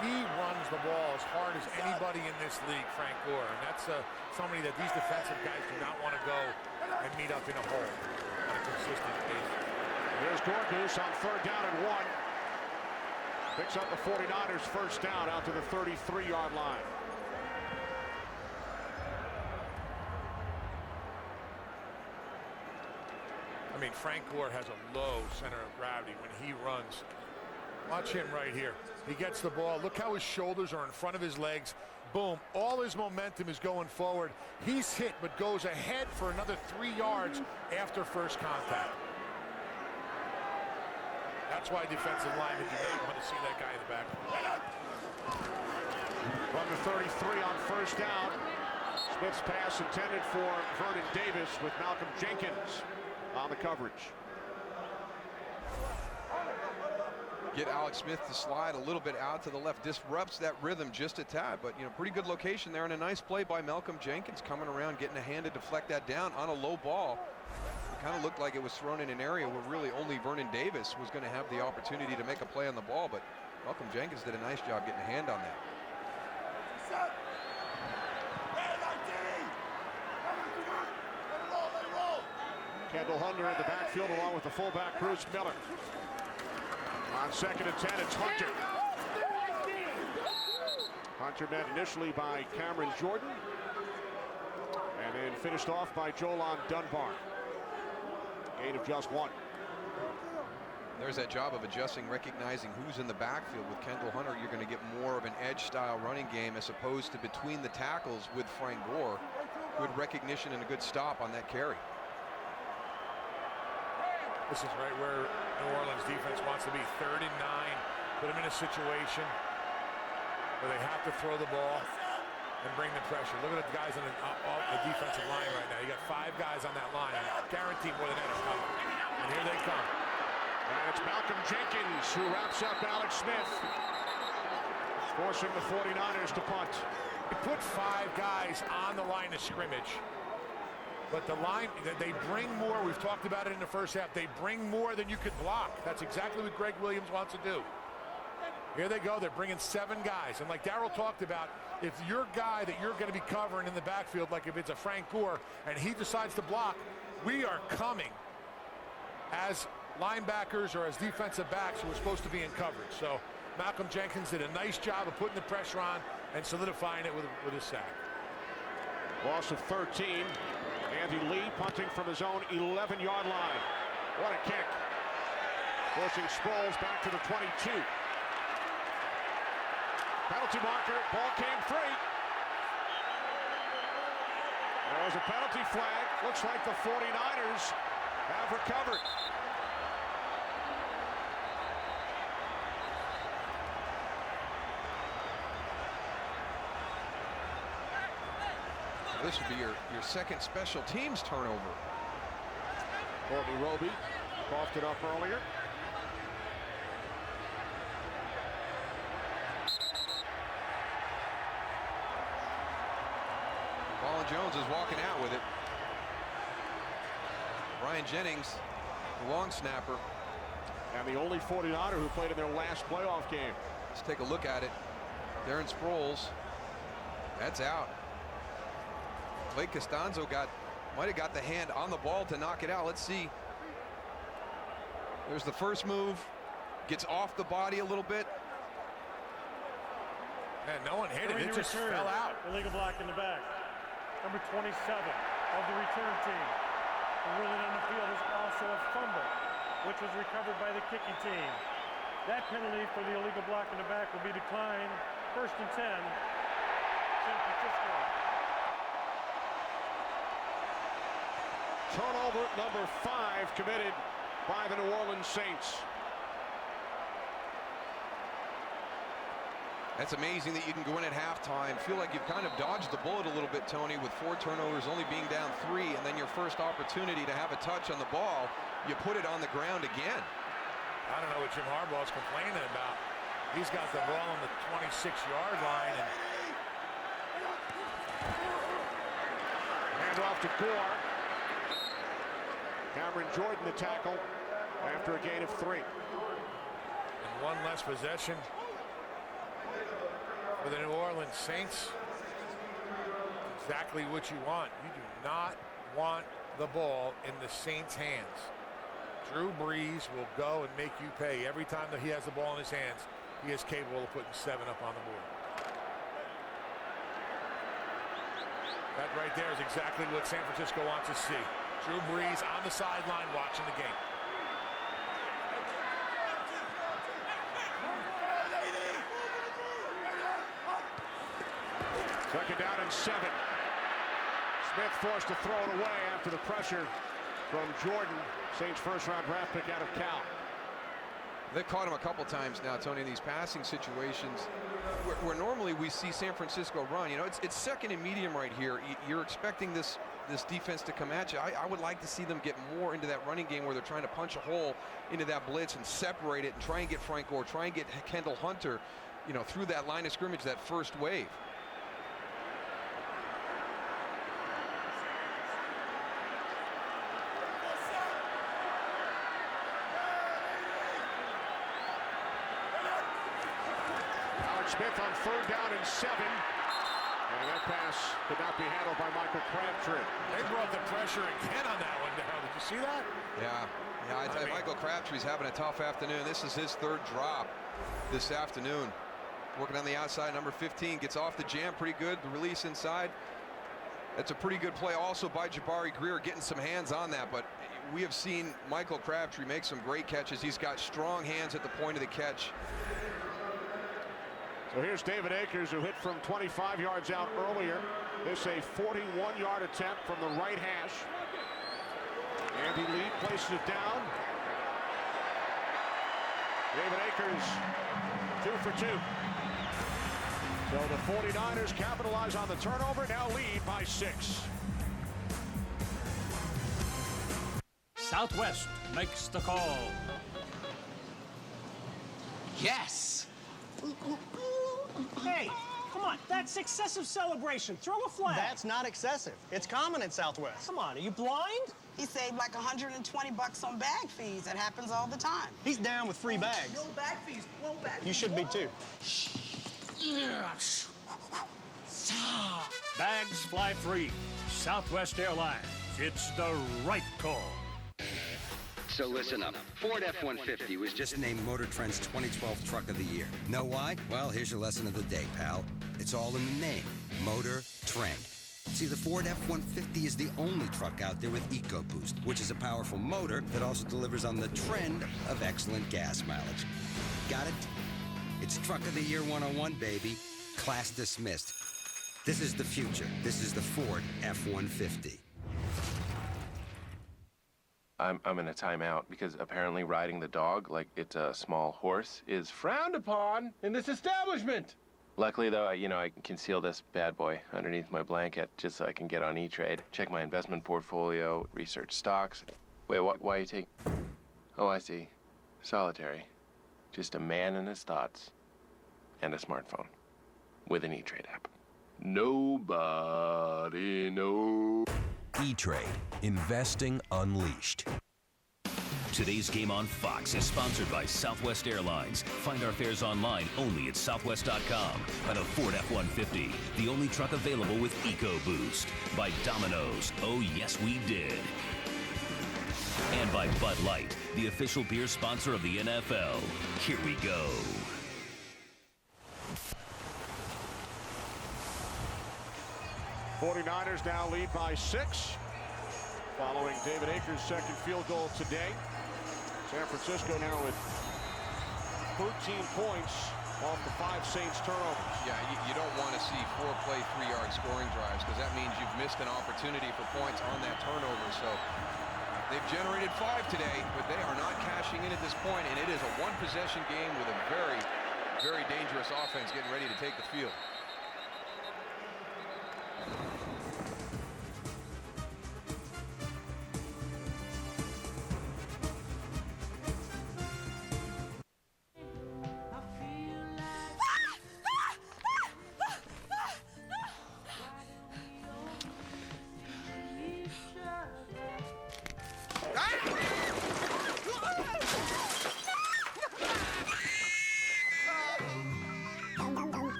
He runs the ball as hard as anybody in this league, Frank Gore, and that's somebody that these defensive guys do not want to go and meet up in a hole on a consistent basis. Here's Gorgoose on 3rd down and 1. Picks up the 49ers first down out to the 33-yard line. I mean, Frank Gore has a low center of gravity when he runs. Watch him right here. He gets the ball. Look how his shoulders are in front of his legs. Boom. All his momentum is going forward. He's hit, but goes ahead for another 3 yards after first contact. That's why defensive linemen do not want to see that guy in the back. From the 33 on first down. Smith's pass intended for Vernon Davis with Malcolm Jenkins on the coverage. Get Alex Smith to slide a little bit out to the left. Disrupts that rhythm just a tad, but pretty good location there and a nice play by Malcolm Jenkins coming around, getting a hand to deflect that down on a low ball. It kind of looked like it was thrown in an area where really only Vernon Davis was going to have the opportunity to make a play on the ball, but Malcolm Jenkins did a nice job getting a hand on that. Kendall Hunter in the backfield along with the fullback Bruce Miller. On 2nd and 10, it's Hunter. Hunter met initially by Cameron Jordan and then finished off by Jolan Dunbar. Gain of just 1. There's that job of adjusting, recognizing who's in the backfield. With Kendall Hunter, you're going to get more of an edge-style running game as opposed to between the tackles with Frank Gore. Good recognition and a good stop on that carry. This is right where New Orleans defense wants to be. 3rd and 9. Put them in a situation where they have to throw the ball and bring the pressure. Look at the guys on the defensive line right now. You got 5 guys on that line. Guaranteed more than that is coming. And here they come. And it's Malcolm Jenkins who wraps up Alex Smith, forcing the 49ers to punt. They put 5 guys on the line of scrimmage. But the line, they bring more. We've talked about it in the first half. They bring more than you could block. That's exactly what Greg Williams wants to do. Here they go. They're bringing 7 guys. And like Darryl talked about, if your guy that you're going to be covering in the backfield, like if it's a Frank Gore, and he decides to block, we are coming as linebackers or as defensive backs who are supposed to be in coverage. So Malcolm Jenkins did a nice job of putting the pressure on and solidifying it with a sack. Loss of 13. Andy Lee punting from his own 11-yard line. What a kick. Forcing Sproles back to the 22. Penalty marker, ball came free. There's a penalty flag. Looks like the 49ers have recovered. This would be your second special teams turnover. Courtney Roby coughed it up earlier. Colin Jones is walking out with it. Ryan Jennings, the long snapper. And the only 49er who played in their last playoff game. Let's take a look at it. Darren Sproles, that's out. Blake Costanzo might have got the hand on the ball to knock it out. Let's see. There's the first move. Gets off the body a little bit. Man, no one hit it. It just fell out. Illegal block in the back. Number 27 of the return team. The ruling on the field is also a fumble, which was recovered by the kicking team. That penalty for the illegal block in the back will be declined. 1st and 10. San Francisco. Turnover number 5 committed by the New Orleans Saints. That's amazing that you can go in at halftime. Feel like you've kind of dodged the bullet a little bit, Tony, with 4 turnovers, only being down 3, and then your first opportunity to have a touch on the ball, you put it on the ground again. I don't know what Jim Harbaugh's complaining about. He's got the ball on the 26-yard line. And hand off to Gore. Cameron Jordan the tackle after a gain of 3. And 1 less possession for the New Orleans Saints. Exactly what you want. You do not want the ball in the Saints' hands. Drew Brees will go and make you pay. Every time that he has the ball in his hands, he is capable of putting 7 up on the board. That right there is exactly what San Francisco wants to see. Drew Brees on the sideline watching the game. Second down and 7. Smith forced to throw it away after the pressure from Jordan, Saints first-round draft pick out of Cal. They've caught him a couple times now, Tony, in these passing situations where normally we see San Francisco run. You know, it's second and medium right here. You're expecting this defense to come at you. I would like to see them get more into that running game where they're trying to punch a hole into that blitz and separate it and try and get Frank Gore, try and get Kendall Hunter, you know, through that line of scrimmage, that first wave. Smith on third down and 7. And that pass could not be handled by Michael Crabtree. They brought the pressure again on that one, Darryl. Did you see that? Yeah, I tell you, Michael Crabtree's having a tough afternoon. This is his 3rd drop this afternoon. Working on the outside, number 15 gets off the jam pretty good. The release inside. That's a pretty good play also by Jabari Greer, getting some hands on that. But we have seen Michael Crabtree make some great catches. He's got strong hands at the point of the catch. So here's David Akers, who hit from 25 yards out earlier. This a 41-yard attempt from the right hash. Andy Lee places it down. David Akers, 2 for 2. So the 49ers capitalize on the turnover, now lead by 6. Southwest makes the call. Yes! Hey, come on, that's excessive celebration. Throw a flag. That's not excessive. It's common in Southwest. Come on, are you blind? He saved like $120 on bag fees. That happens all the time. He's down with free bags. No bag fees, no bag fees. You should be too. Bags fly free. Southwest Airlines. It's the right call. So listen up. Ford F-150 was just named Motor Trend's 2012 Truck of the Year. Know why? Well, here's your lesson of the day, pal. It's all in the name. Motor Trend. See, the Ford F-150 is the only truck out there with EcoBoost, which is a powerful motor that also delivers on the trend of excellent gas mileage. Got it? It's Truck of the Year 101, baby. Class dismissed. This is the future. This is the Ford F-150. I'm in a timeout because apparently riding the dog like it's a small horse is frowned upon in this establishment. Luckily, though, I can conceal this bad boy underneath my blanket just so I can get on E-Trade, check my investment portfolio, research stocks. Wait, why are you taking... Oh, I see. Solitary. Just a man and his thoughts and a smartphone with an E-Trade app. Nobody knows. E-Trade. Investing unleashed. Today's game on Fox is sponsored by Southwest Airlines. Find our fares online only at southwest.com. By the Ford F-150, the only truck available with EcoBoost. By Domino's, oh yes we did. And by Bud Light, the official beer sponsor of the NFL. Here we go. '49ers now lead by 6. Following David Akers' second field goal today. San Francisco now with 13 points off the 5 Saints turnovers. Yeah, you don't want to see 4-play, 3-yard scoring drives because that means you've missed an opportunity for points on that turnover. So they've generated 5 today, but they are not cashing in at this point, and it is a one-possession game with a very, very dangerous offense getting ready to take the field.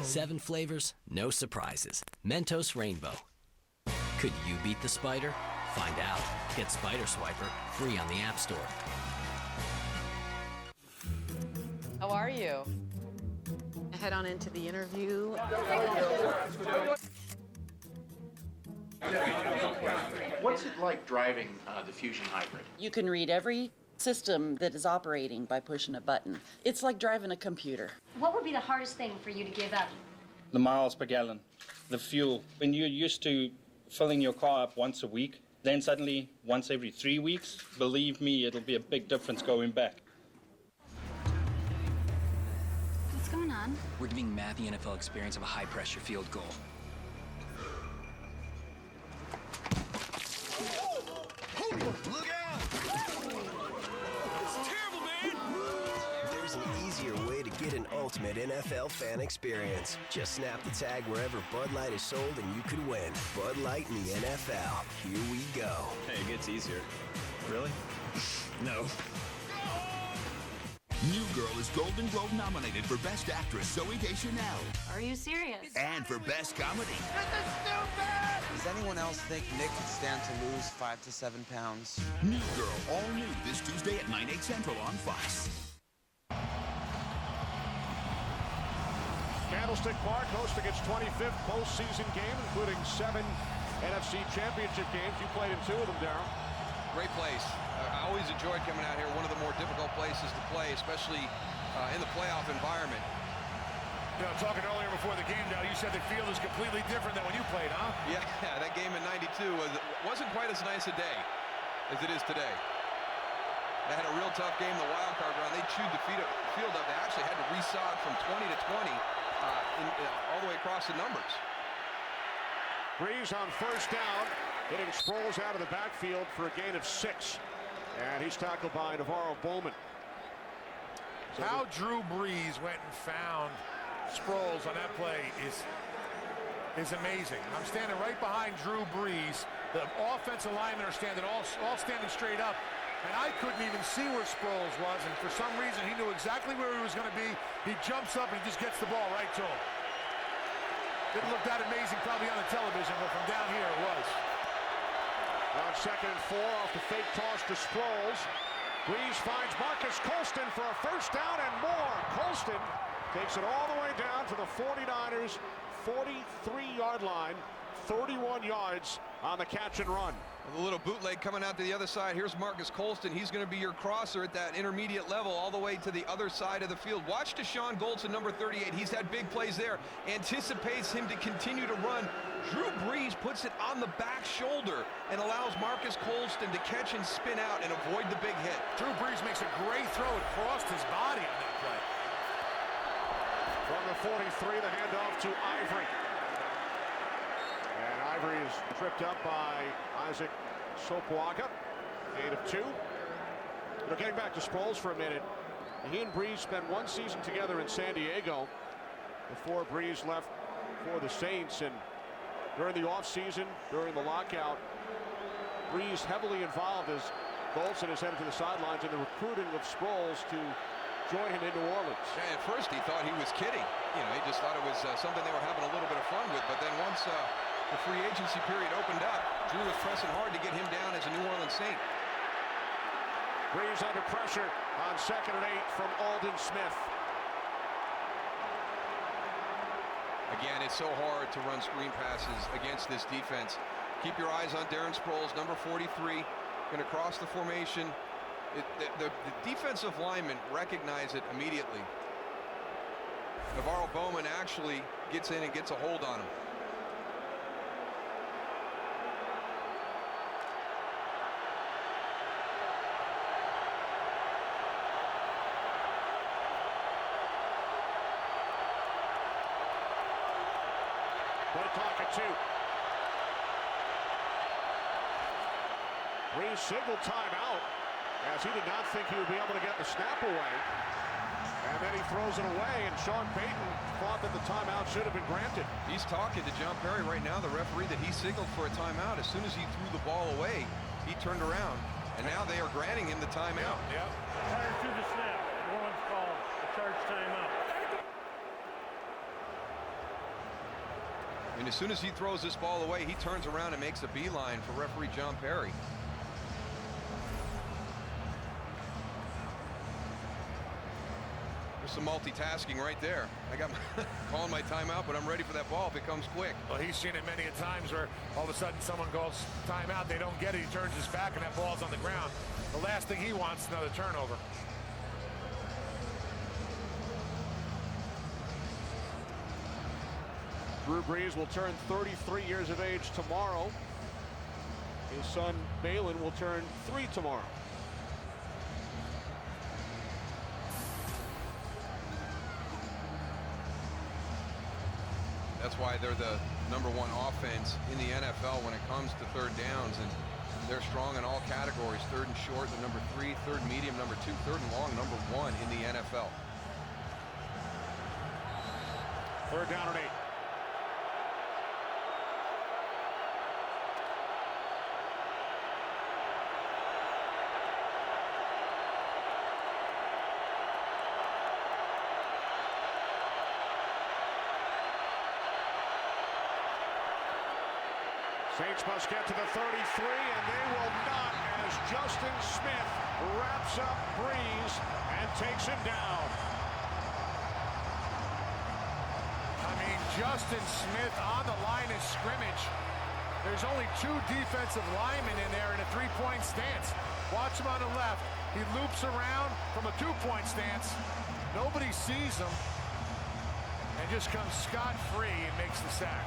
7 flavors, no surprises. Mentos Rainbow. Could you beat the spider? Find out. Get Spider Swiper free on the App Store. How are you? Head on into the interview. What's it like driving the Fusion Hybrid? You can read every system that is operating by pushing a button. It's like driving a computer. What would be the hardest thing for you to give up? The miles per gallon, the fuel. When you're used to filling your car up once a week, then suddenly once every 3 weeks, believe me, it'll be a big difference going back. What's going on? We're giving Matt the NFL experience of a high-pressure field goal. Look out! It's terrible, man! There's an easier way to get an ultimate NFL fan experience. Just snap the tag wherever Bud Light is sold and you could win. Bud Light in the NFL. Here we go. Hey, it gets easier. Really? No. New Girl is Golden Globe nominated for Best Actress Zooey Deschanel. Are you serious? And for Best Comedy. This is stupid! Does anyone else think Nick could stand to lose 5 to 7 pounds? New Girl, all new this Tuesday at 9, 8 Central on Fox. Candlestick Park hosting its 25th postseason game, including 7 NFC Championship games. You played in 2 of them, Darryl. Great place. I always enjoyed coming out here. One of the more difficult places to play, especially in the playoff environment. You know, talking earlier before the game, now you said the field is completely different than when you played, huh? Yeah, that game in '92 wasn't quite as nice a day as it is today. They had a real tough game, the wild card round. They chewed the field up. They actually had to resod from 20 to 20 all the way across the numbers. Breeze on first down, hitting Sproles out of the backfield for a gain of 6. And he's tackled by Navarro Bowman. So how Drew Brees went and found Sproles on that play is amazing. I'm standing right behind Drew Brees. The offensive linemen are standing all standing straight up, and I couldn't even see where Sproles was, and for some reason he knew exactly where he was going to be. He jumps up and he just gets the ball right to him. Didn't look that amazing probably on the television, but from down here it was. On 2nd and 4 off the fake toss to Sproles. Breeze finds Marcus Colston for a first down and more. Colston takes it all the way down to the 49ers 43-yard line. 31 yards on the catch and run. With a little bootleg coming out to the other side. Here's Marcus Colston. He's going to be your crosser at that intermediate level all the way to the other side of the field. Watch Deshaun Goldson, number 38. He's had big plays there. Anticipates him to continue to run. Drew Brees puts it on the back shoulder and allows Marcus Colston to catch and spin out and avoid the big hit. Drew Brees makes a great throw. It crossed his body on that play. From the 43, the handoff to Ivory. And Ivory is tripped up by Isaac Sopuaga. Gain of 2. But getting back to Sproles for a minute. He and Brees spent 1 season together in San Diego before Brees left for the Saints. And during the offseason, during the lockout, Brees heavily involved as Goldson is headed to the sidelines in the recruiting of Sproles to join him in New Orleans. Yeah, at first he thought he was kidding. You know, he just thought it was something they were having a little bit of fun with. But then once the free agency period opened up, Drew was pressing hard to get him down as a New Orleans Saint. Brees under pressure on 2nd and 8 from Aldon Smith. Again, it's so hard to run screen passes against this defense. Keep your eyes on Darren Sproles, number 43, going to cross the formation. The defensive linemen recognize it immediately. Navarro Bowman actually gets in and gets a hold on him. Clock at 2. Brees signaled timeout as he did not think he would be able to get the snap away. And then he throws it away, and Sean Payton thought that the timeout should have been granted. He's talking to John Perry right now, the referee, that he signaled for a timeout. As soon as he threw the ball away, he turned around, and now they are granting him the timeout. Yep. Prior to the snap, Warren's called a charge timeout. And as soon as he throws this ball away, he turns around and makes a beeline for referee John Perry. There's some multitasking right there. I got calling my timeout, but I'm ready for that ball if it comes quick. Well, he's seen it many a times where all of a sudden someone goes timeout, they don't get it, he turns his back, and that ball's on the ground. The last thing he wants is another turnover. Drew Brees will turn 33 years of age tomorrow. His son Balin will turn 3 tomorrow. That's why they're the #1 offense in the NFL when it comes to third downs, and they're strong in all categories. Third and short, the #3, third medium, #2, third and long, #1 in the NFL. Third down and 8. Saints must get to the 33, and they will not, as Justin Smith wraps up Brees and takes him down. I mean, Justin Smith on the line of scrimmage. There's only 2 defensive linemen in there in a 3-point stance. Watch him on the left. He loops around from a 2-point stance. Nobody sees him and just comes scot-free and makes the sack.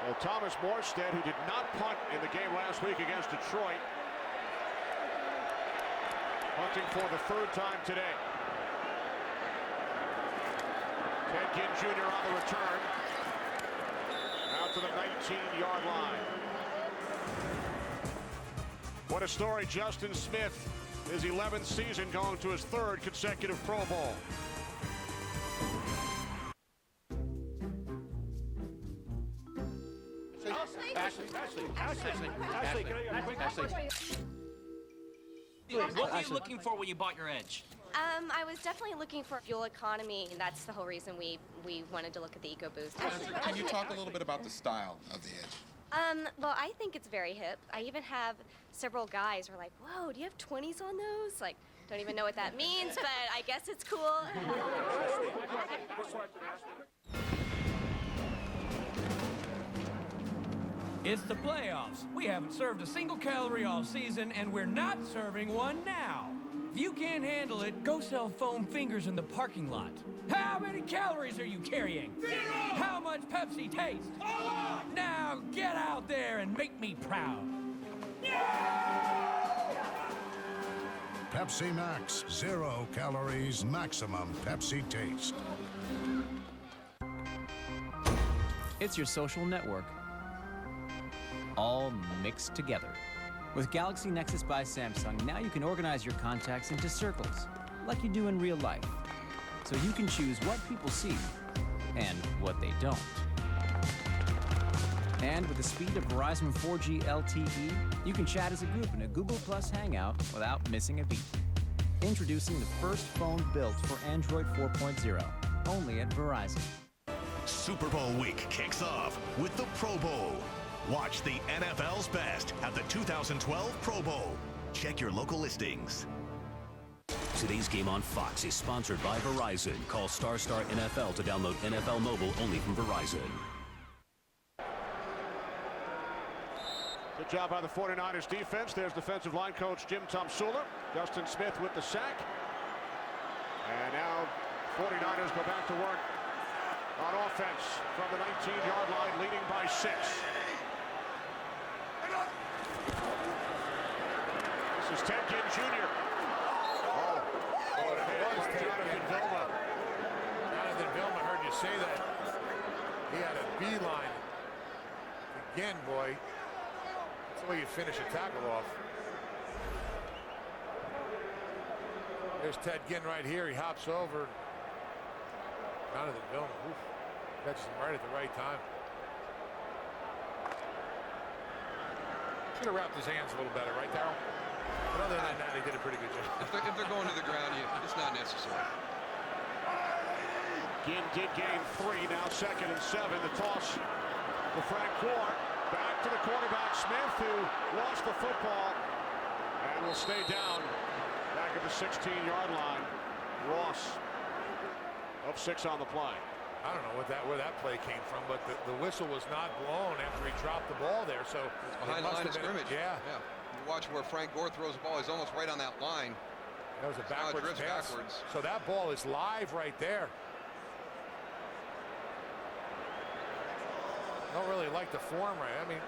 So Thomas Morstead, who did not punt in the game last week against Detroit, punting for the 3rd time today. Ted Ginn Jr. on the return. Out to the 19-yard line. What a story. Justin Smith, his 11th season, going to his 3rd consecutive Pro Bowl. What were you looking for when you bought your Edge? I was definitely looking for fuel economy, and that's the whole reason we wanted to look at the EcoBoost. Can you talk a little bit about the style of the Edge? Well, I think it's very hip. I even have several guys who are like, whoa, do you have 20s on those? Like, don't even know what that means, but I guess it's cool. It's the playoffs. We haven't served a single calorie all season, and we're not serving one now. If you can't handle it, go sell foam fingers in the parking lot. How many calories are you carrying? 0! How much Pepsi tastes? Now get out there and make me proud. Pepsi Max, 0 calories, maximum Pepsi taste. It's your social network, all mixed together. With Galaxy Nexus by Samsung, now you can organize your contacts into circles, like you do in real life. So you can choose what people see and what they don't. And with the speed of Verizon 4G LTE, you can chat as a group in a Google Plus Hangout without missing a beat. Introducing the first phone built for Android 4.0, only at Verizon. Super Bowl week kicks off with the Pro Bowl. Watch the NFL's best at the 2012 Pro Bowl. Check your local listings. Today's game on Fox is sponsored by Verizon. Call ** NFL to download NFL Mobile only from Verizon. Good job by the 49ers defense. There's defensive line coach Jim Tomsula. Justin Smith with the sack. And now 49ers go back to work on offense from the 19-yard line, leading by 6. This is Ted Ginn Jr. Oh, it was Jonathan Vilma. Jonathan Vilma, heard you say that. He had a beeline. Again, boy. That's the way you finish a tackle off. There's Ted Ginn right here. He hops over. Jonathan Vilma, catches him right at the right time. Should have wrapped his hands a little better, right, Darryl? But other than that, he did a pretty good job. If they're going to the ground, it's not necessary. McGinn did gain 3, now 2nd and 7. The toss to Frank Gore. Back to the quarterback, Smith, who lost the football and will stay down back at the 16-yard line. Ross up 6 on the play. I don't know where that play came from, but the whistle was not blown after he dropped the ball there. So it's behind the line of scrimmage. Yeah. You watch where Frank Gore throws the ball. He's almost right on that line. That was a backwards pass. Backwards. So that ball is live right there. Don't really like the form right. I mean,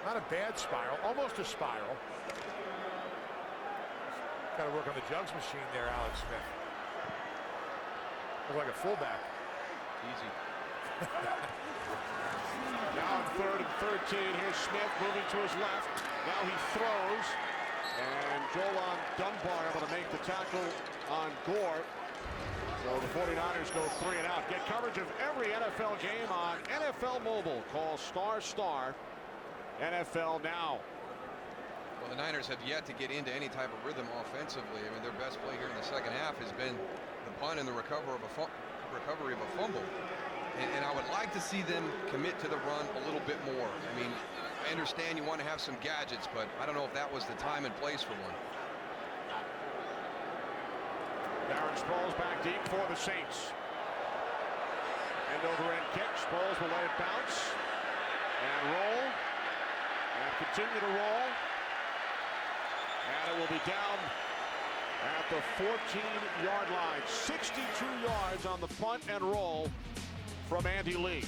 not a bad spiral, almost a spiral. Got to work on the jugs machine there, Alex Smith. Looks like a fullback. Easy. Now on 3rd and 13. Here's Smith moving to his left. Now he throws. And Jolan Dunbar able to make the tackle on Gore. So the 49ers go 3 and out. Get coverage of every NFL game on NFL Mobile. Call *** NFL Now. Well, the Niners have yet to get into any type of rhythm offensively. I mean, their best play here in the second half has been the punt and the recovery of a fumble. And I would like to see them commit to the run a little bit more. I mean, I understand you want to have some gadgets, but I don't know if that was the time and place for one. Darren Sproles back deep for the Saints. End over end kick. Sproles will let it bounce and roll and continue to roll. And it will be down at the 14-yard line. 62 yards on the punt and roll from Andy Lee.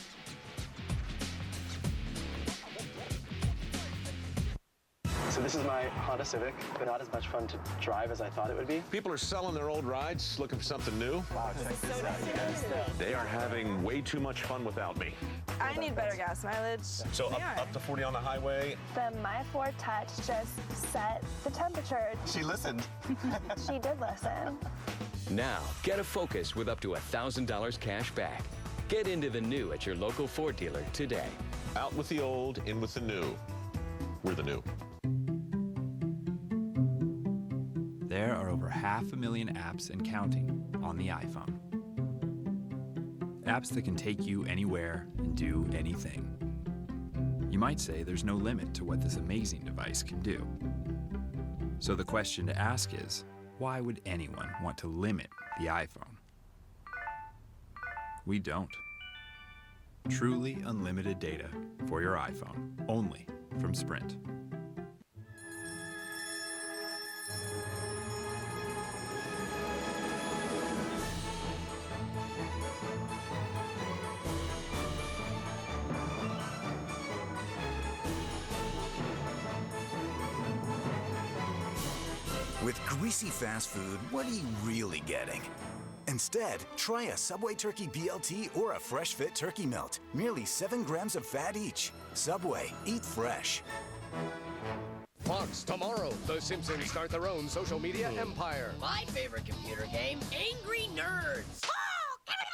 So this is my Honda Civic, but not as much fun to drive as I thought it would be. People are selling their old rides, looking for something new. Wow, check this out, you guys. They are having way too much fun without me. I need better gas mileage. So up to 40 on the highway. The My Ford Touch just set the temperature. She listened. She did listen. Now, get a Focus with up to $1,000 cash back. Get into the new at your local Ford dealer today. Out with the old, in with the new. We're the new. There are over 500,000 apps and counting on the iPhone. Apps that can take you anywhere and do anything. You might say there's no limit to what this amazing device can do. So the question to ask is, why would anyone want to limit the iPhone? We don't. Truly unlimited data for your iPhone, only from Sprint. With greasy fast food, what are you really getting? Instead, try a Subway Turkey BLT or a Fresh Fit Turkey Melt. Merely 7 grams of fat each. Subway, eat fresh. Fox, tomorrow, the Simpsons start their own social media empire. My favorite computer game, Angry Nerds.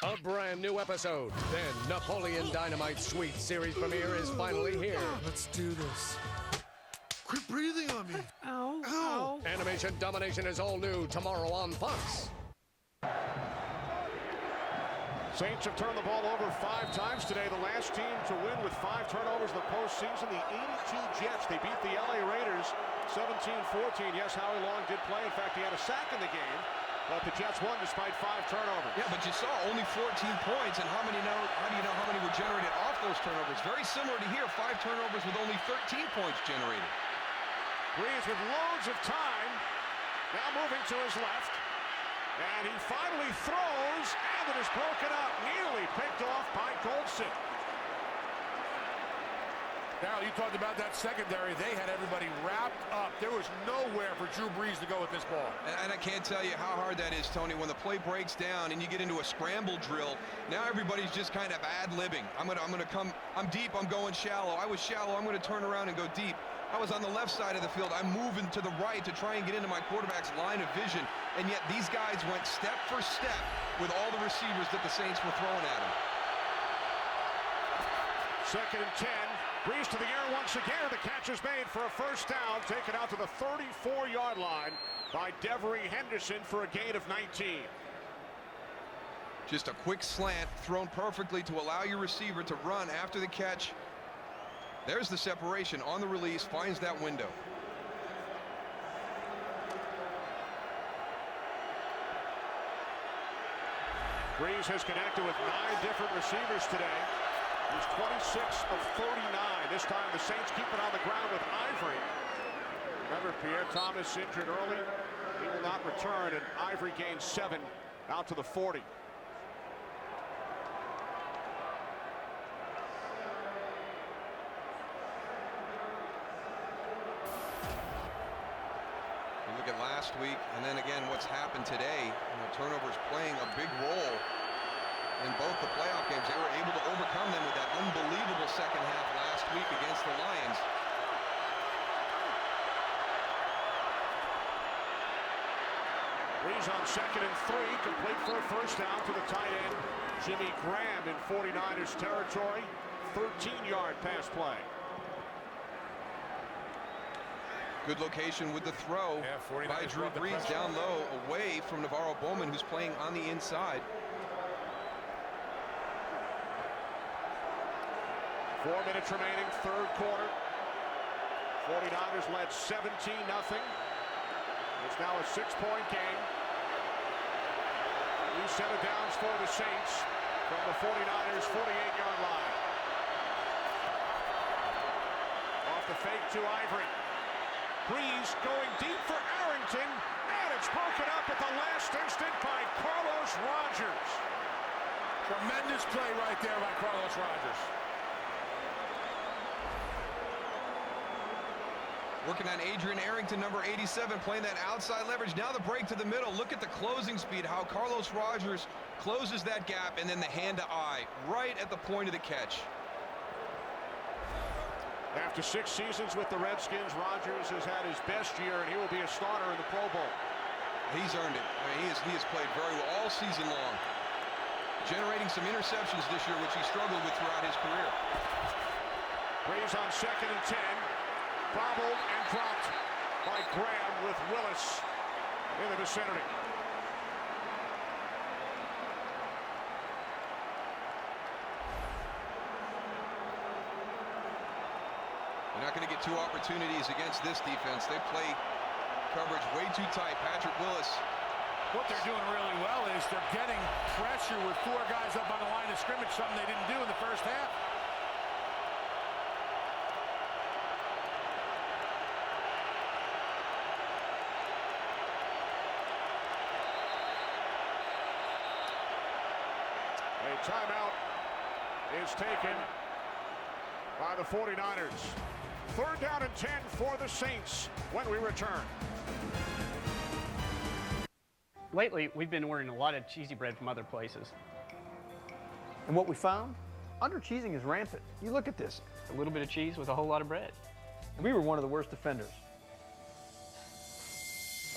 A brand new episode. Then Napoleon Dynamite's sweet series premiere is finally here. Let's do this. Quit breathing on me. Ow. Ow. Animation domination is all new tomorrow on Fox. Saints have turned the ball over 5 times today. The last team to win with 5 turnovers in the postseason, the 82 Jets. They beat the LA Raiders 17-14. Yes, Howie Long did play. In fact, he had a sack in the game, but the Jets won despite 5 turnovers. Yeah, but you saw only 14 points, and how do you know how many were generated off those turnovers? Very similar to here, 5 turnovers with only 13 points generated. Breeze with loads of time. Now moving to his left. And he finally throws, and it is broken up. Nearly picked off by Goldson. Darryl, you talked about that secondary. They had everybody wrapped up. There was nowhere for Drew Brees to go with this ball. And I can't tell you how hard that is, Tony. When the play breaks down and you get into a scramble drill, now everybody's just kind of ad-libbing. I'm deep, I'm going shallow. I was shallow, I'm going to turn around and go deep. I was on the left side of the field. I'm moving to the right to try and get into my quarterback's line of vision. And yet these guys went step for step with all the receivers that the Saints were throwing at him. 2nd and 10. Breeze to the air once again. The catch is made for a first down. Taken out to the 34-yard line by Devery Henderson for a gain of 19. Just a quick slant thrown perfectly to allow your receiver to run after the catch. There's the separation on the release, finds that window. Breeze has connected with 9 different receivers today. He's 26 of 39. This time the Saints keep it on the ground with Ivory. Remember, Pierre Thomas injured early. He will not return, and Ivory gains 7 out to the 40. You look at last week, and then again what's happened today. Turnovers playing a big role in both the playoff games. They were able to overcome them with that unbelievable second half last week against the Lions. Breeze on 2nd and 3, complete for a first down to the tight end, Jimmy Graham in 49ers territory. 13-yard pass play. Good location with the throw by Drew Brees down low, away from Navarro Bowman, who's playing on the inside. 4 minutes remaining, third quarter. 49ers led 17-0. It's now a 6-point game. New set of downs for the Saints from the 49ers 48-yard line. Off the fake to Ivory. Breeze going deep for Arrington, and it's broken up at the last instant by Carlos Rogers. Tremendous play right there by Carlos Rogers. Working on Adrian Arrington, number 87, playing that outside leverage. Now the break to the middle. Look at the closing speed, how Carlos Rogers closes that gap, and then the hand-to-eye right at the point of the catch. After 6 seasons with the Redskins, Rodgers has had his best year, and he will be a starter in the Pro Bowl. He's earned it. I mean, he has played very well all season long, generating some interceptions this year, which he struggled with throughout his career. Breeze on 2nd and 10, bobbled and dropped by Graham with Willis in the vicinity. You're not going to get 2 opportunities against this defense. They play coverage way too tight. Patrick Willis. What they're doing really well is they're getting pressure with 4 guys up on the line of scrimmage, something they didn't do in the first half. A timeout is taken by the 49ers. 3rd down and 10 for the Saints when we return. Lately, we've been ordering a lot of cheesy bread from other places. And what we found? Under-cheesing is rampant. You look at this, a little bit of cheese with a whole lot of bread. And we were one of the worst offenders.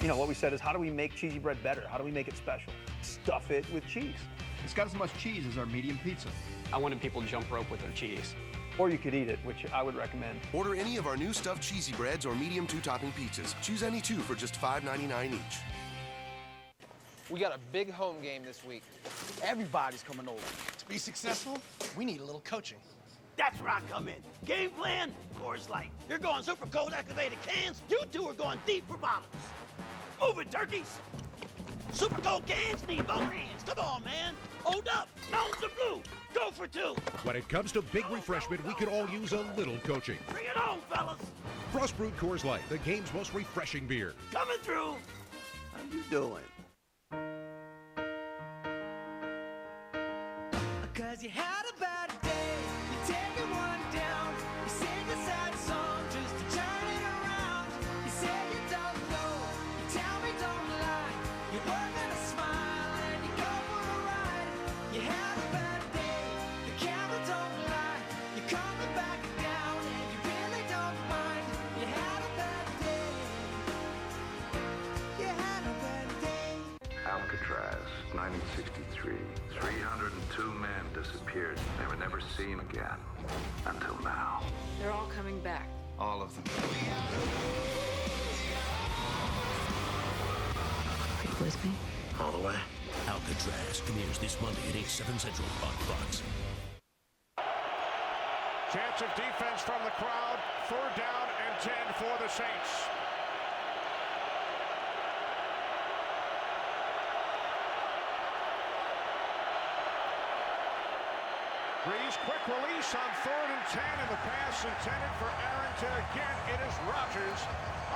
You know, what we said is, how do we make cheesy bread better? How do we make it special? Stuff it with cheese. It's got as much cheese as our medium pizza. I wanted people to jump rope with their cheese. Or you could eat it, which I would recommend. Order any of our new stuffed cheesy breads or medium 2-topping pizzas. Choose any 2 for just $5.99 each. We got a big home game this week. Everybody's coming over. To be successful, we need a little coaching. That's where I come in. Game plan, Coors Light. You're going super cold activated cans. You 2 are going deep for bottles. Move it, turkeys. Super cold cans need both hands. Come on, man. Hold up. Nose to blue. Go for 2. When it comes to big refreshment, we could all use a little coaching. Bring it on, fellas. Frost Brewed Coors Light, the game's most refreshing beer. Coming through. How you doing? Cause you had a bad day, you're taking one down. You sing a sad song just to turn it around. You say you don't know, you tell me don't lie. You work on a smile and you go for a ride. You had a bad day, the camera don't lie. You're coming back down and you really don't mind. You had a bad day. You had a bad day. Alcatraz, 1963. 302 men disappeared. They were never seen again. Until now. They're all coming back. All of them. Are you with me? All the way. Alcatraz premieres this Monday at 8, 7 Central on Fox. Chance of defense from the crowd. 3rd down and 10 for the Saints. Breeze, quick release on 3rd and 10, and the pass intended for Arrington. Again, it is Rodgers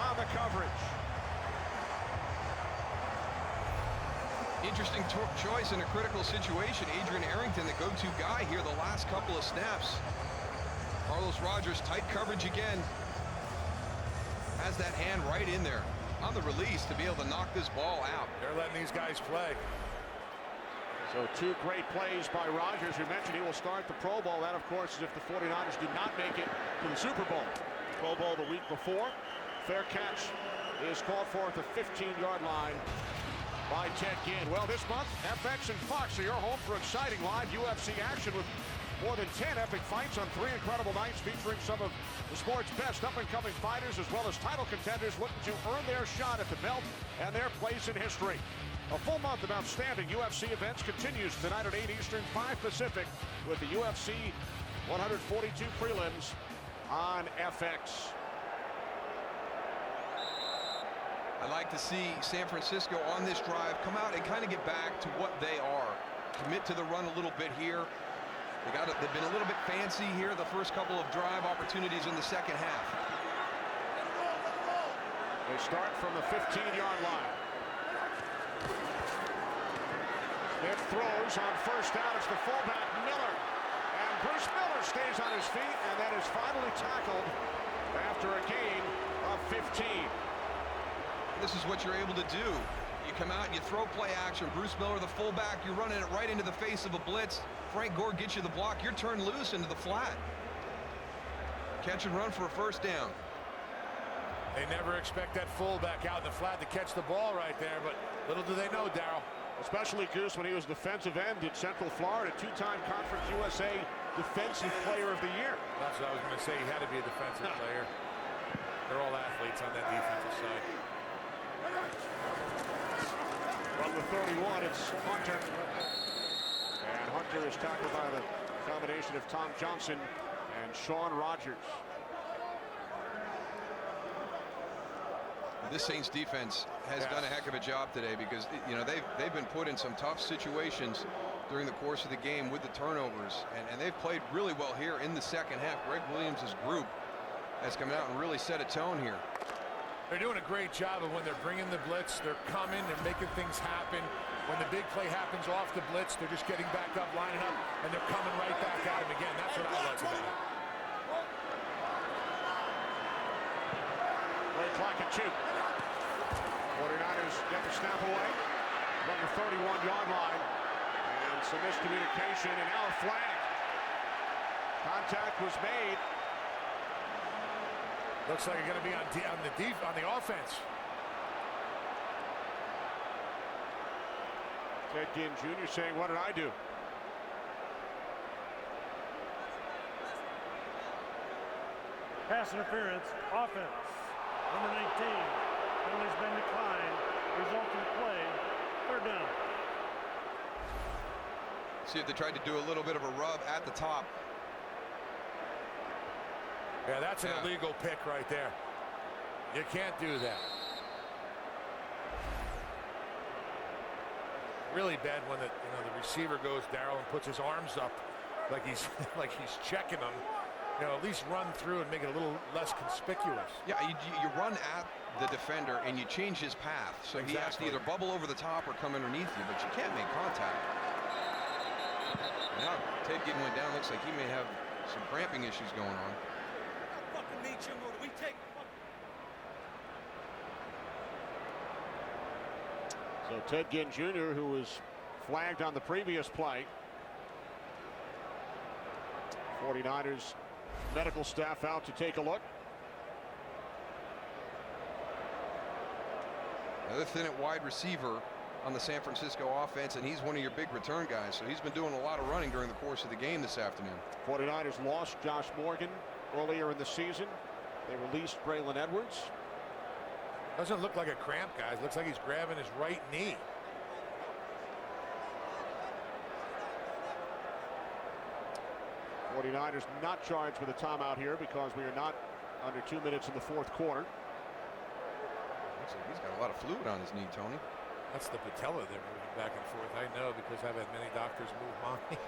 on the coverage. Interesting choice in a critical situation. Adrian Arrington, the go-to guy here the last couple of snaps. Carlos Rodgers, tight coverage again. Has that hand right in there on the release to be able to knock this ball out. They're letting these guys play. So 2 great plays by Rodgers. You mentioned he will start the Pro Bowl. That, of course, is if the 49ers do not make it to the Super Bowl. Pro Bowl the week before. Fair catch is called for at the 15-yard line by Ted Ginn. Well, this month, FX and Fox are your home for exciting live UFC action with more than 10 epic fights on 3 incredible nights featuring some of the sport's best up-and-coming fighters as well as title contenders looking to earn their shot at the belt and their place in history. A full month of outstanding UFC events continues tonight at 8 Eastern, 5 Pacific with the UFC 142 prelims on FX. I'd like to see San Francisco on this drive come out and kind of get back to what they are. Commit to the run a little bit here. They've been a little bit fancy here the first couple of drive opportunities in the second half. They start from the 15-yard line. Smith throws on 1st down. It's the fullback, Miller. And Bruce Miller stays on his feet and then is finally tackled after a gain of 15. This is what you're able to do. You come out and you throw play action. Bruce Miller, the fullback, you're running it right into the face of a blitz. Frank Gore gets you the block. You're turned loose into the flat. Catch and run for a 1st down. They never expect that fullback out in the flat to catch the ball right there, but little do they know, Darryl. Especially Goose when he was defensive end at Central Florida, 2-time Conference USA Defensive Player of the Year. That's what I was going to say. He had to be a defensive player. They're all athletes on that defensive side. From the 31, it's Hunter. And Hunter is tackled by the combination of Tom Johnson and Sean Rodgers. This Saints defense has done a heck of a job today because they've been put in some tough situations during the course of the game with the turnovers, and they've played really well here in the second half. Greg Williams' group has come out and really set a tone here. They're doing a great job of when they're bringing the blitz. They're coming, they're making things happen. When the big play happens off the blitz, they're just getting back up, lining up, and they're coming right back at him again. That's what I like about it. Play clock at 2. 49ers get the snap away from the 31-yard line. And some miscommunication, and now a flag. Contact was made. Looks like you're going to be on the offense. Ted Ginn Jr. saying, "What did I do?" Pass interference, offense. Number 19. Penalty's been declined. Resulting play, 3rd down. See if they tried to do a little bit of a rub at the top. Yeah, that's an illegal pick right there. You can't do that. Really bad when the receiver goes, Darryl, and puts his arms up like he's checking them. At least run through and make it a little less conspicuous. Yeah, you run at the defender and you change his path. So he has to either bubble over the top or come underneath you, but you can't make contact. Now Ted Ginn went down. Looks like he may have some cramping issues going on. So Ted Ginn Jr., who was flagged on the previous play. 49ers medical staff out to take a look. Another thin at wide receiver on the San Francisco offense, and he's one of your big return guys. So he's been doing a lot of running during the course of the game this afternoon. 49ers lost Josh Morgan earlier in the season. They released Braylon Edwards. Doesn't look like a cramp, guys. Looks like he's grabbing his right knee. 49ers not charged with a timeout here because we are not under 2 minutes in the fourth quarter. Looks like he's got a lot of fluid on his knee, Tony. That's the patella they're moving back and forth. I know because I've had many doctors move mine.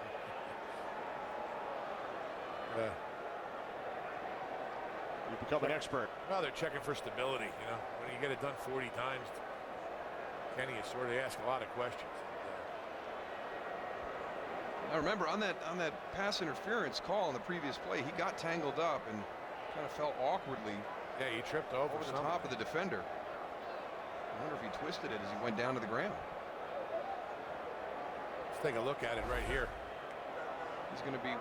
You become an expert. Well, they're checking for stability. You know, when you get it done 40 times, Kenny is sort of ask a lot of questions. I remember on that pass interference call on the previous play, he got tangled up and kind of fell awkwardly. Yeah, he tripped over the top of the defender. I wonder if he twisted it as he went down to the ground. Let's take a look at it right here. He's going to be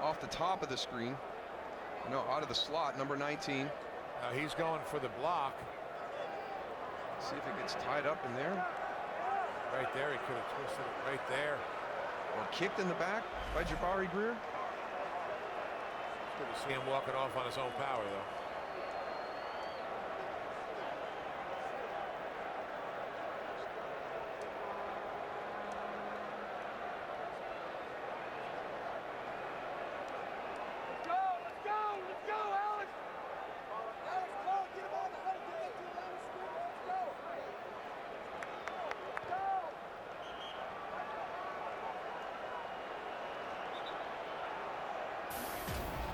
off the top of the screen. No, out of the slot, number 19. Now he's going for the block. See if it gets tied up in there. Right there, he could have twisted it right there. Or kicked in the back by Jabari Greer. It's good to see him walking off on his own power, though.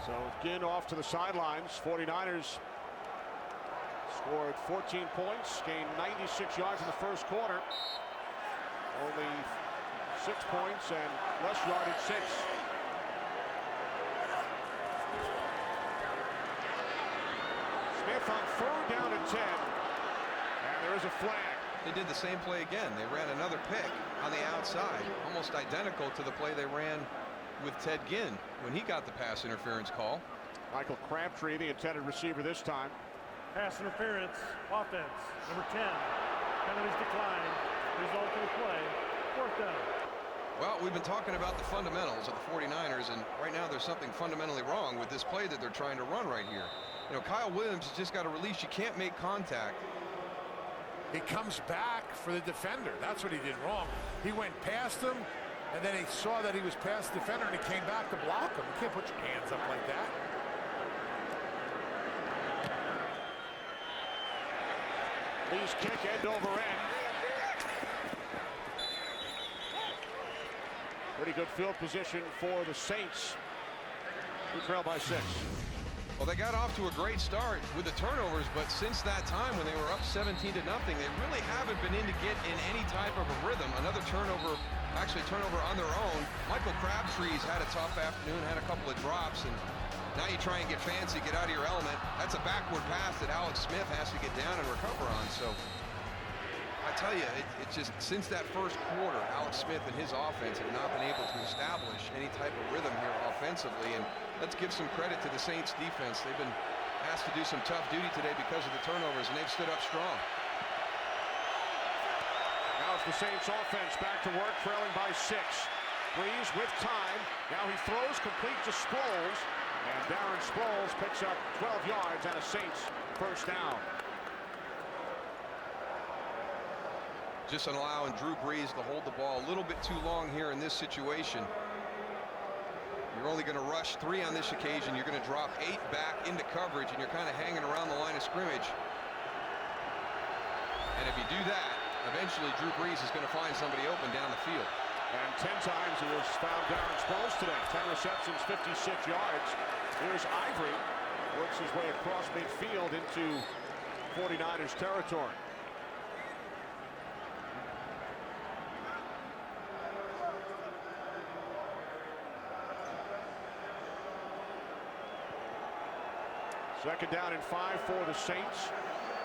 So again off to the sidelines. 49ers scored 14 points, gained 96 yards in the first quarter. Only 6 points and less yardage 6. Smith on 3rd down and 10. And there is a flag. They did the same play again. They ran another pick on the outside, almost identical to the play they ran with Ted Ginn when he got the pass interference call. Michael Crabtree, the intended receiver this time. Pass interference, offense, number 10. Penalties declined. Result of the play, 4th down. Well, we've been talking about the fundamentals of the 49ers, and right now there's something fundamentally wrong with this play that they're trying to run right here. You know, Kyle Williams has just got a release. You can't make contact. He comes back for the defender. That's what he did wrong. He went past him, and then he saw that he was past the defender, and he came back to block him. You can't put your hands up like that. Lee's kick end over end. Pretty good field position for the Saints, who trail by 6. Well, they got off to a great start with the turnovers, but since that time when they were up 17-0, they really haven't been in to get in any type of a rhythm. Another turnover, actually turnover on their own. Michael Crabtree's had a tough afternoon, had a couple of drops, and now you try and get fancy, get out of your element. That's a backward pass that Alex Smith has to get down and recover on. So I tell you, it's just since that first quarter, Alex Smith and his offense have not been able to establish any type of rhythm here offensively. And let's give some credit to the Saints defense. They've been asked to do some tough duty today because of the turnovers, and they've stood up strong. Now it's the Saints offense back to work, trailing by 6. Breeze with time. Now he throws complete to Sproles. And Darren Sproles picks up 12 yards and a Saints first down. Just allowing Drew Brees to hold the ball a little bit too long here in this situation. You're only going to rush 3 on this occasion. You're going to drop 8 back into coverage, and you're kind of hanging around the line of scrimmage. And if you do that, eventually Drew Brees is going to find somebody open down the field. And 10 times he has found Darren Sproles today. 10 receptions, 56 yards. Here's Ivory. Works his way across midfield into 49ers territory. Second down and 5 for the Saints,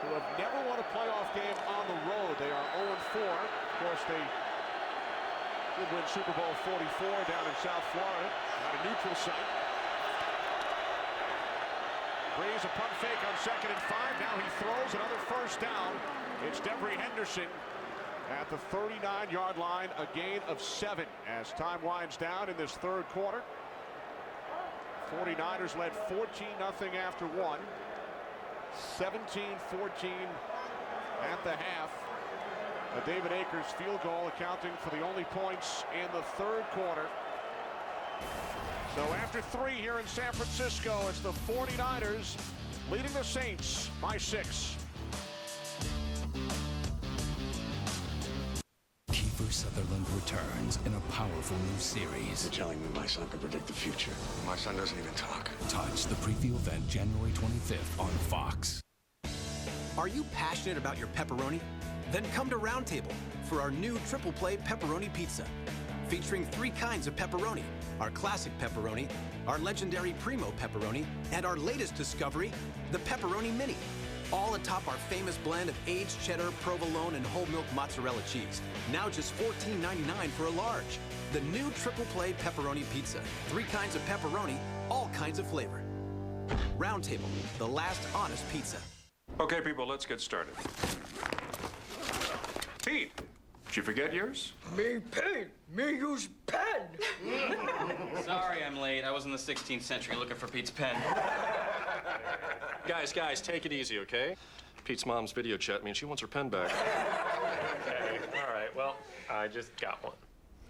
who have never won a playoff game on the road. They are 0-4. Of course, they did win Super Bowl 44 down in South Florida at a neutral site. Breeze a punt fake on 2nd and 5. Now he throws another first down. It's Devery Henderson at the 39-yard line, a gain of 7 as time winds down in this third quarter. 49ers led 14-0 after 1. 17-14 at the half. A David Akers field goal accounting for the only points in the third quarter. So after 3 here in San Francisco, it's the 49ers leading the Saints by 6. Kiefer Sutherland returns in a powerful new series. You're telling me my son can predict the future? My son doesn't even talk. Touch, the preview event January 25th on Fox. Are you passionate about your pepperoni? Then come to Roundtable for our new triple play pepperoni pizza. Featuring 3 kinds of pepperoni, our classic pepperoni, our legendary primo pepperoni, and our latest discovery, the pepperoni mini. All atop our famous blend of aged cheddar, provolone, and whole milk mozzarella cheese. Now just $14.99 for a large. The new triple play pepperoni pizza. 3 kinds of pepperoni, all kinds of flavor. Roundtable, the last honest pizza. Okay, people, let's get started. Pete, did you forget yours? Me paint. Me use pen. Sorry I'm late. I was in the 16th century looking for Pete's pen. Guys, take it easy, okay? Pete's mom's video chat means she wants her pen back. Okay, all right. Well, I just got one.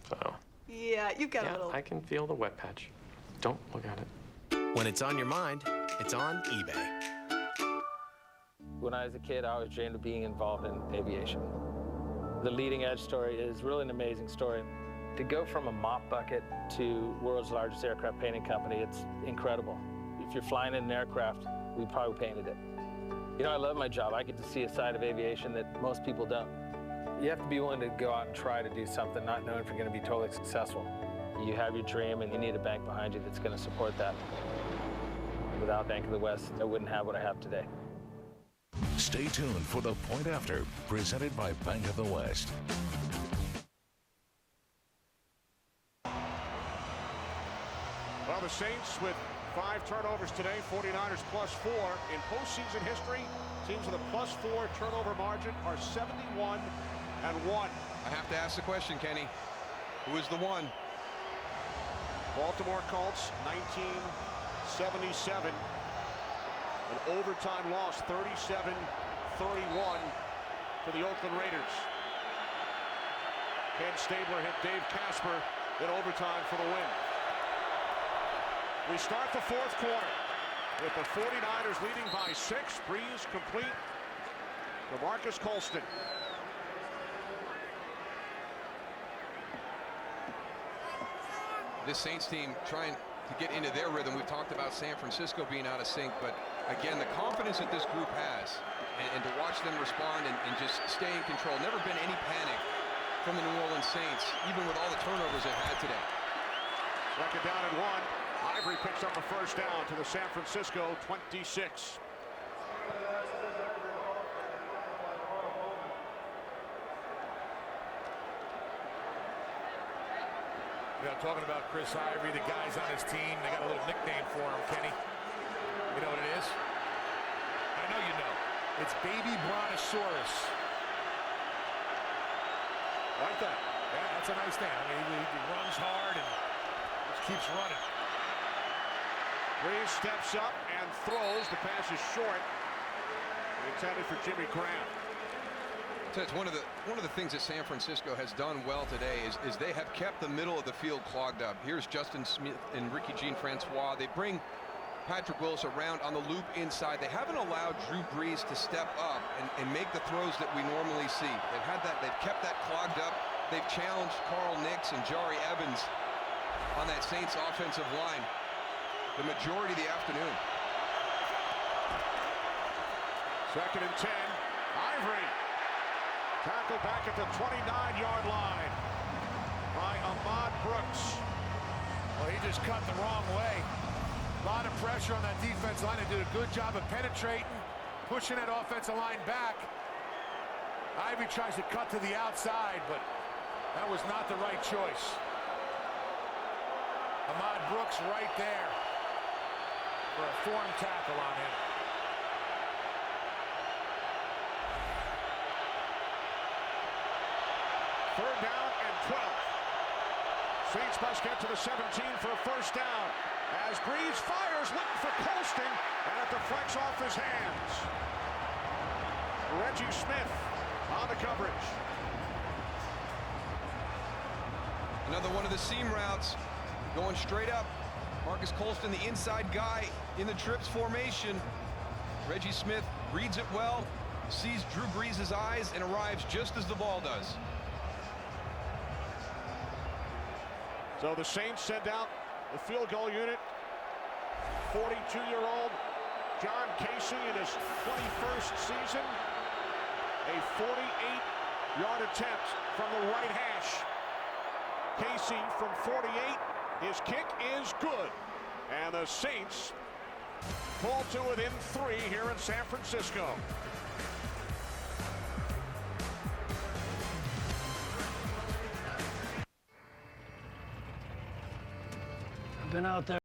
So. Yeah, you got a little. I can feel the wet patch. Don't look at it. When it's on your mind, it's on eBay. When I was a kid, I always dreamed of being involved in aviation. The Leading Edge story is really an amazing story. To go from a mop bucket to world's largest aircraft painting company, it's incredible. If you're flying in an aircraft, we probably painted it. You know, I love my job. I get to see a side of aviation that most people don't. You have to be willing to go out and try to do something, not knowing if you're going to be totally successful. You have your dream, and you need a bank behind you that's going to support that. Without Bank of the West, I wouldn't have what I have today. Stay tuned for The Point After, presented by Bank of the West. Well, the Saints with 5 turnovers today, 49ers +4. In postseason history, teams with a +4 turnover margin are 71-1. I have to ask the question, Kenny. Who is the one? Baltimore Colts, 1977. An overtime loss, 37-31 to the Oakland Raiders. Ken Stabler hit Dave Casper in overtime for the win. We start the 4th quarter with the 49ers leading by 6. Breeze complete to Marcus Colston. This Saints team trying to get into their rhythm. We've talked about San Francisco being out of sync, but again, the confidence that this group has and to watch them respond and just stay in control. Never been any panic from the New Orleans Saints, even with all the turnovers they've had today. 2nd down and 1. Ivory picks up a 1st down to the San Francisco 26. You know, talking about Chris Ivory, the guys on his team, they got a little nickname for him, Kenny. You know what it is? I know you know. It's Baby Brontosaurus. Like that. Yeah, that's a nice thing. I mean, he runs hard and just keeps running. Breeze steps up and throws. The pass is short. Intended for Jimmy Graham. It's one of the things that San Francisco has done well today is they have kept the middle of the field clogged up. Here's Justin Smith and Ricky Jean-Francois. They bring Patrick Willis around on the loop inside. They haven't allowed Drew Brees to step up and make the throws that we normally see. They've kept that clogged up. They've challenged Carl Nix and Jari Evans on that Saints offensive line the majority of the afternoon. 2nd and 10. Ivory. Tackled back at the 29-yard line by Ahmad Brooks. Well, he just cut the wrong way. A lot of pressure on that defense line. They did a good job of penetrating, pushing that offensive line back. Ivory tries to cut to the outside, but that was not the right choice. Ahmad Brooks right there for a form tackle on him. 3rd down and 12. Saints must get to the 17 for a 1st down. As Breeze fires, looking for Colston, and it deflects off his hands. Reggie Smith on the coverage. Another one of the seam routes, going straight up, Marcus Colston, the inside guy in the trips formation. Reggie Smith reads it well, sees Drew Brees' eyes, and arrives just as the ball does. So the Saints send out the field goal unit. 42-year-old John Casey in his 21st season. A 48-yard attempt from the right hash. Casey from 48. His kick is good. And the Saints pull to within 3 here in San Francisco. I've been out there